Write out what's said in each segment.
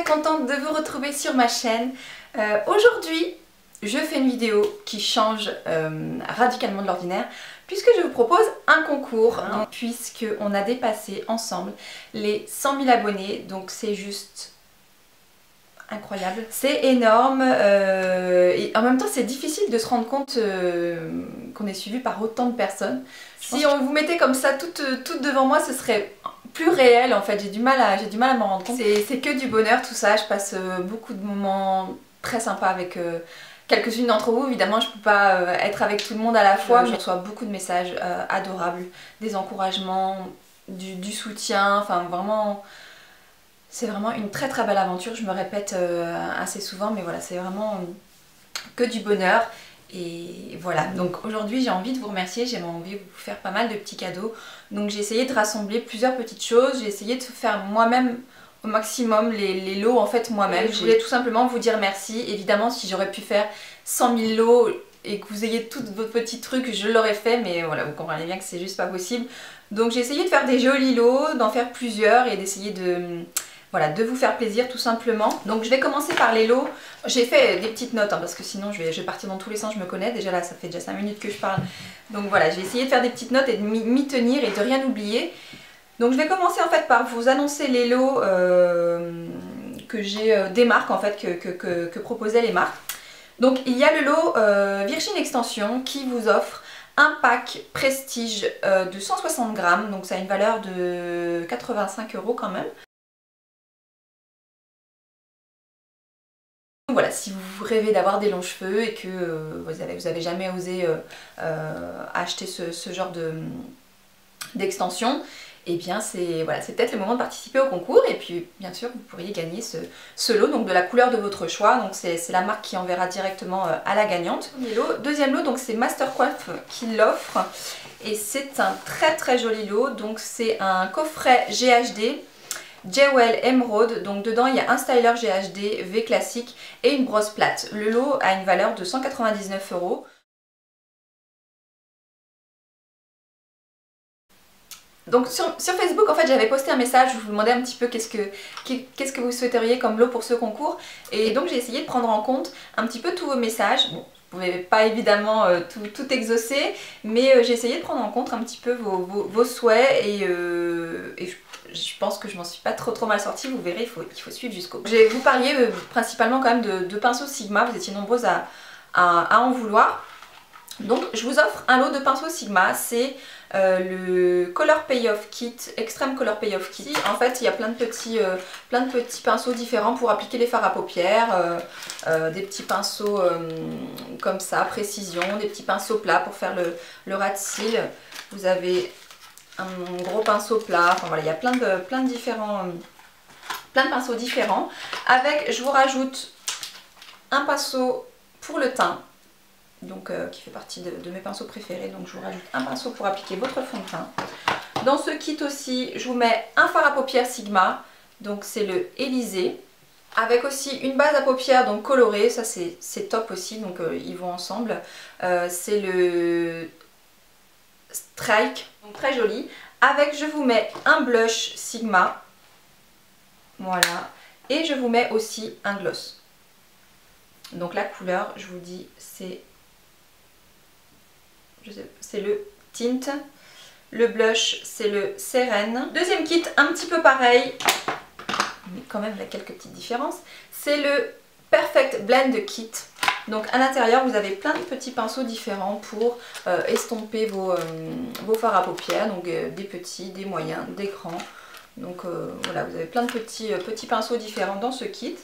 contente de vous retrouver sur ma chaîne. Aujourd'hui, je fais une vidéo qui change radicalement de l'ordinaire puisque je vous propose un concours, puisqu'on a dépassé ensemble les 100 000 abonnés, donc c'est juste incroyable. C'est énorme et en même temps c'est difficile de se rendre compte qu'on est suivi par autant de personnes. Si on vous mettait comme ça toutes devant moi, ce serait plus réel en fait. J'ai du mal à m'en rendre compte. C'est que du bonheur tout ça. Je passe beaucoup de moments très sympas avec quelques-unes d'entre vous. Évidemment je peux pas être avec tout le monde à la fois, mais je reçois beaucoup de messages adorables, des encouragements, du soutien, enfin vraiment... C'est vraiment une très très belle aventure, je me répète assez souvent, mais voilà, c'est vraiment que du bonheur. Et voilà, donc aujourd'hui j'ai envie de vous remercier, j'ai envie de vous faire pas mal de petits cadeaux. Donc j'ai essayé de rassembler plusieurs petites choses, j'ai essayé de faire moi-même au maximum les lots en fait moi-même. Je voulais tout simplement vous dire merci. Évidemment si j'aurais pu faire 100 000 lots et que vous ayez tous vos petits trucs, je l'aurais fait, mais voilà, vous comprenez bien que c'est juste pas possible. Donc j'ai essayé de faire des jolis lots, d'en faire plusieurs et d'essayer de... Voilà, de vous faire plaisir tout simplement. Donc je vais commencer par les lots. J'ai fait des petites notes parce que sinon je vais partir dans tous les sens, je me connais. Déjà là, ça fait déjà 5 minutes que je parle. Donc voilà, j'ai essayé de faire des petites notes et de m'y tenir et de rien oublier. Donc je vais commencer en fait par vous annoncer les lots que j'ai des marques en fait que proposaient les marques. Donc il y a le lot Virgin Extension qui vous offre un pack Prestige de 160 grammes. Donc ça a une valeur de 85 € quand même. Voilà, si vous rêvez d'avoir des longs cheveux et que vous avez jamais osé acheter ce genre d'extension, et bien c'est voilà, c'est peut-être le moment de participer au concours. Et puis bien sûr vous pourriez gagner ce lot, donc de la couleur de votre choix. Donc c'est la marque qui enverra directement à la gagnante. Deuxième lot, donc c'est Master Coiffe qui l'offre et c'est un très très joli lot. Donc c'est un coffret GHD Jewel Emerald, donc dedans il y a un styler GHD V classique et une brosse plate. Le lot a une valeur de 199 €. Donc sur Facebook en fait j'avais posté un message où je vous demandais un petit peu qu'est-ce que vous souhaiteriez comme lot pour ce concours, et donc j'ai essayé de prendre en compte un petit peu tous vos messages. Bon, vous ne pouvez pas évidemment tout exaucer, mais j'ai essayé de prendre en compte un petit peu vos souhaits et je pense que je m'en suis pas trop mal sortie. Vous verrez, il faut suivre jusqu'au bout. Vous parliez principalement quand même de pinceaux Sigma, vous étiez nombreuses à en vouloir. Donc je vous offre un lot de pinceaux Sigma, c'est le Color Payoff Kit, Extreme Color Payoff Kit. En fait il y a plein de petits pinceaux différents pour appliquer les fards à paupières, des petits pinceaux comme ça, précision, des petits pinceaux plats pour faire le ras de cils. Vous avez un gros pinceau plat, enfin voilà, il y a plein de pinceaux différents. Avec, je vous rajoute un pinceau pour le teint, donc qui fait partie de mes pinceaux préférés. Donc je vous rajoute un pinceau pour appliquer votre fond de teint. Dans ce kit aussi, je vous mets un fard à paupières Sigma, donc c'est le Élysée, avec aussi une base à paupières donc colorée, ça c'est top aussi, donc ils vont ensemble. C'est le Strike, donc très joli. Avec, je vous mets un blush Sigma, voilà, et je vous mets aussi un gloss. Donc la couleur, je vous dis, c'est le Tint. Le blush, c'est le Seren. Deuxième kit, un petit peu pareil, mais quand même il y a quelques petites différences. C'est le Perfect Blend Kit. Donc à l'intérieur vous avez plein de petits pinceaux différents pour estomper vos fards à paupières, donc des petits, des moyens, des grands. Donc voilà, vous avez plein de petits pinceaux différents dans ce kit.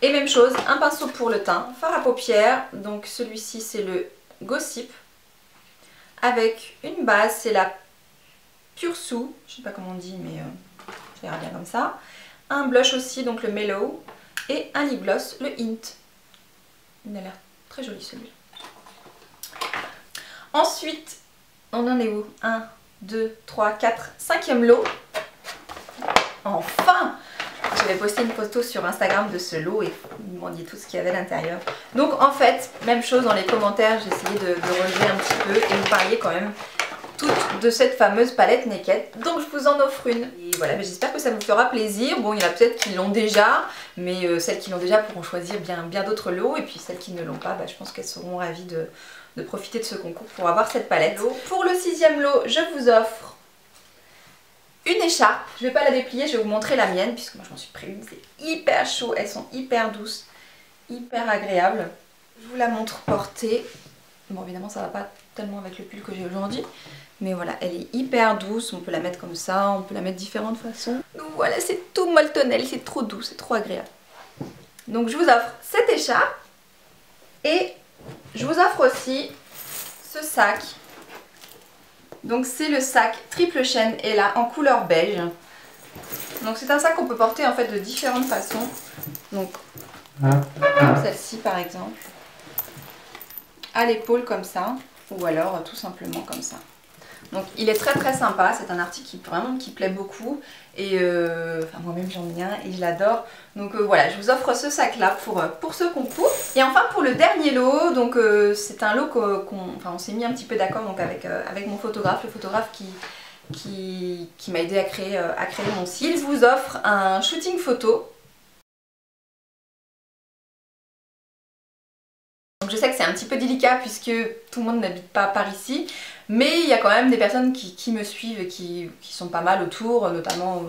Et même chose, un pinceau pour le teint, fard à paupières, donc celui-ci c'est le Gossip, avec une base, c'est la Pure Sue, je sais pas comment on dit mais ça ira bien comme ça. Un blush aussi, donc le Mellow, et un lip gloss, le Hint. Il a l'air très joli celui-là. Ensuite, on en est où? 1, 2, 3, 4, 5e lot. Enfin! J'avais posté une photo sur Instagram de ce lot et vous me demandiez tout ce qu'il y avait à l'intérieur. Donc en fait, même chose dans les commentaires, j'ai essayé de relever un petit peu et vous parliez quand même toutes de cette fameuse palette Naked. Donc je vous en offre une. Et voilà, j'espère que ça vous fera plaisir. Bon, il y en a peut-être qui l'ont déjà, mais celles qui l'ont déjà pourront choisir bien d'autres lots. Et puis celles qui ne l'ont pas, je pense qu'elles seront ravies de profiter de ce concours pour avoir cette palette. Pour le 6e lot, je vous offre une écharpe. Je ne vais pas la déplier, je vais vous montrer la mienne, puisque moi je m'en suis pris une. C'est hyper chaud, elles sont hyper douces, hyper agréables. Je vous la montre portée. Bon, évidemment, ça va pas tellement avec le pull que j'ai aujourd'hui. Mais voilà, elle est hyper douce, on peut la mettre comme ça, on peut la mettre de différentes façons. Donc voilà, c'est tout molletonnel, c'est trop doux, c'est trop agréable. Donc je vous offre cette écharpe et je vous offre aussi ce sac. Donc c'est le sac triple chaîne et là en couleur beige. Donc c'est un sac qu'on peut porter en fait de différentes façons. Donc comme celle-ci par exemple, à l'épaule comme ça, ou alors tout simplement comme ça. Donc il est très sympa, c'est un article qui plaît beaucoup et enfin, moi-même j'en ai un et je l'adore. Donc voilà, je vous offre ce sac là pour ce concours. Et enfin pour le dernier lot, donc c'est un lot on s'est mis un petit peu d'accord donc avec mon photographe, le photographe qui m'a aidé à créer mon site. Je vous offre un shooting photo. Donc je sais que c'est un petit peu délicat puisque tout le monde n'habite pas par ici, mais il y a quand même des personnes qui me suivent et qui sont pas mal autour, notamment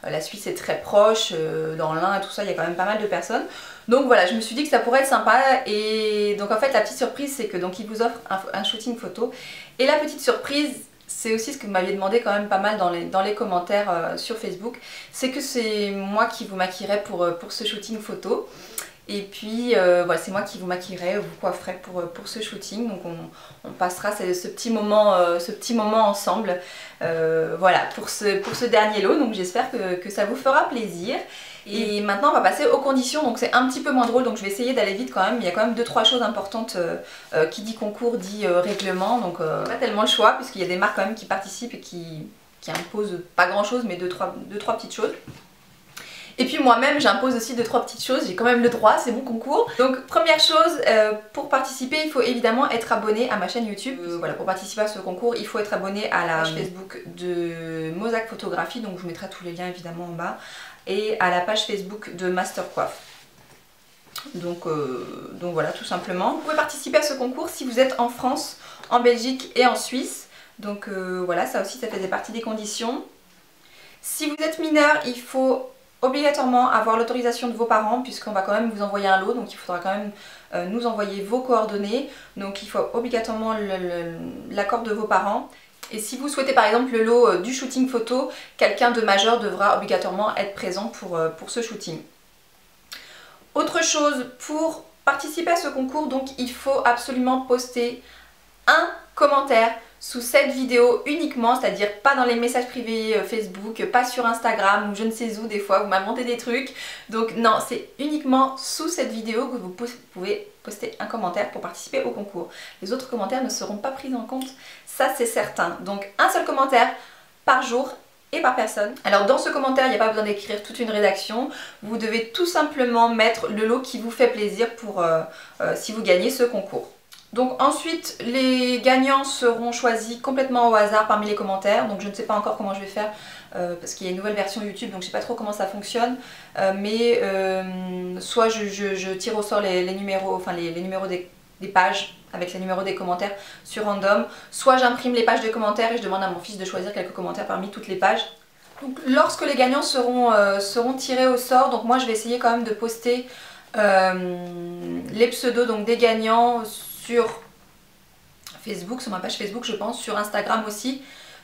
la Suisse est très proche, dans l'Ain et tout ça, il y a quand même pas mal de personnes. Donc voilà, je me suis dit que ça pourrait être sympa et donc en fait la petite surprise c'est que donc il vous offre un shooting photo et la petite surprise c'est aussi ce que vous m'aviez demandé quand même pas mal dans les commentaires sur Facebook, c'est que c'est moi qui vous maquillerai pour ce shooting photo. Et puis voilà, c'est moi qui vous maquillerai, vous coifferai pour ce shooting. Donc on passera ce petit moment ensemble voilà, pour ce dernier lot. Donc j'espère que ça vous fera plaisir. Et maintenant on va passer aux conditions. Donc c'est un petit peu moins drôle, donc je vais essayer d'aller vite quand même. Il y a quand même 2-3 choses importantes. Qui dit concours dit règlement. Donc pas tellement le choix puisqu'il y a des marques quand même qui participent et qui imposent pas grand chose mais 2-3 petites choses. Et puis moi-même j'impose aussi 2-3 petites choses, j'ai quand même le droit, c'est mon concours. Donc première chose, pour participer il faut évidemment être abonné à ma chaîne YouTube. Voilà, pour participer à ce concours il faut être abonné à la page Facebook de Mozac Photographie, donc je vous mettrai tous les liens évidemment en bas, et à la page Facebook de Master Coiffe. Donc voilà, tout simplement. Vous pouvez participer à ce concours si vous êtes en France, en Belgique et en Suisse. Donc voilà, ça aussi ça faisait partie des conditions. Si vous êtes mineur, il faut obligatoirement avoir l'autorisation de vos parents puisqu'on va quand même vous envoyer un lot, donc il faudra quand même nous envoyer vos coordonnées, donc il faut obligatoirement l'accord de vos parents. Et si vous souhaitez par exemple le lot du shooting photo, quelqu'un de majeur devra obligatoirement être présent pour ce shooting. Autre chose, pour participer à ce concours, donc il faut absolument poster un commentaire sous cette vidéo uniquement, c'est-à-dire pas dans les messages privés Facebook, pas sur Instagram ou je ne sais où, des fois vous m'inventez des trucs. Donc non, c'est uniquement sous cette vidéo que vous pouvez poster un commentaire pour participer au concours. Les autres commentaires ne seront pas pris en compte, ça c'est certain. Donc un seul commentaire par jour et par personne. Alors dans ce commentaire, il n'y a pas besoin d'écrire toute une rédaction, vous devez tout simplement mettre le lot qui vous fait plaisir pour si vous gagnez ce concours. Donc ensuite, les gagnants seront choisis complètement au hasard parmi les commentaires. Donc je ne sais pas encore comment je vais faire parce qu'il y a une nouvelle version YouTube, donc je ne sais pas trop comment ça fonctionne. Soit je tire au sort les numéros, enfin les numéros des pages avec les numéros des commentaires sur random. Soit j'imprime les pages de commentaires et je demande à mon fils de choisir quelques commentaires parmi toutes les pages. Donc lorsque les gagnants seront tirés au sort, donc moi je vais essayer quand même de poster les pseudos donc des gagnants sur Facebook, sur ma page Facebook je pense, sur Instagram aussi.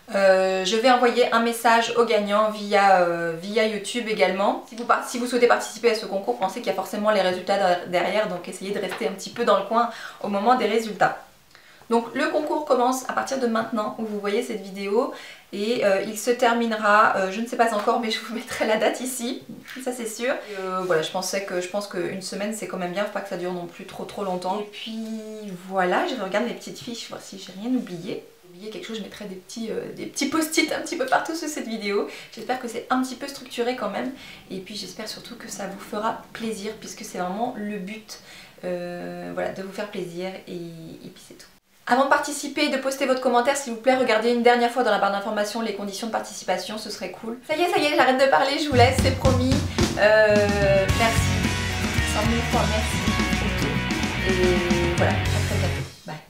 Je vais envoyer un message aux gagnants via YouTube également. Si vous souhaitez participer à ce concours, pensez qu'il y a forcément les résultats derrière, donc essayez de rester un petit peu dans le coin au moment des résultats. Donc le concours commence à partir de maintenant où vous voyez cette vidéo et il se terminera, je ne sais pas encore mais je vous mettrai la date ici, ça c'est sûr. Voilà, je pense qu'une semaine c'est quand même bien, faut pas que ça dure non plus trop longtemps. Et puis voilà, je regarde les petites fiches, voir si j'ai rien oublié. Quelque chose, je mettrai des petits post-it un petit peu partout sur cette vidéo. J'espère que c'est un petit peu structuré quand même et puis j'espère surtout que ça vous fera plaisir puisque c'est vraiment le but, voilà, de vous faire plaisir et puis c'est tout. Avant de participer, de poster votre commentaire, s'il vous plaît, regardez une dernière fois dans la barre d'informations les conditions de participation, ce serait cool. Ça y est, j'arrête de parler, je vous laisse, c'est promis. Merci. 100 000 fois merci. Et voilà, à très bientôt. Bye.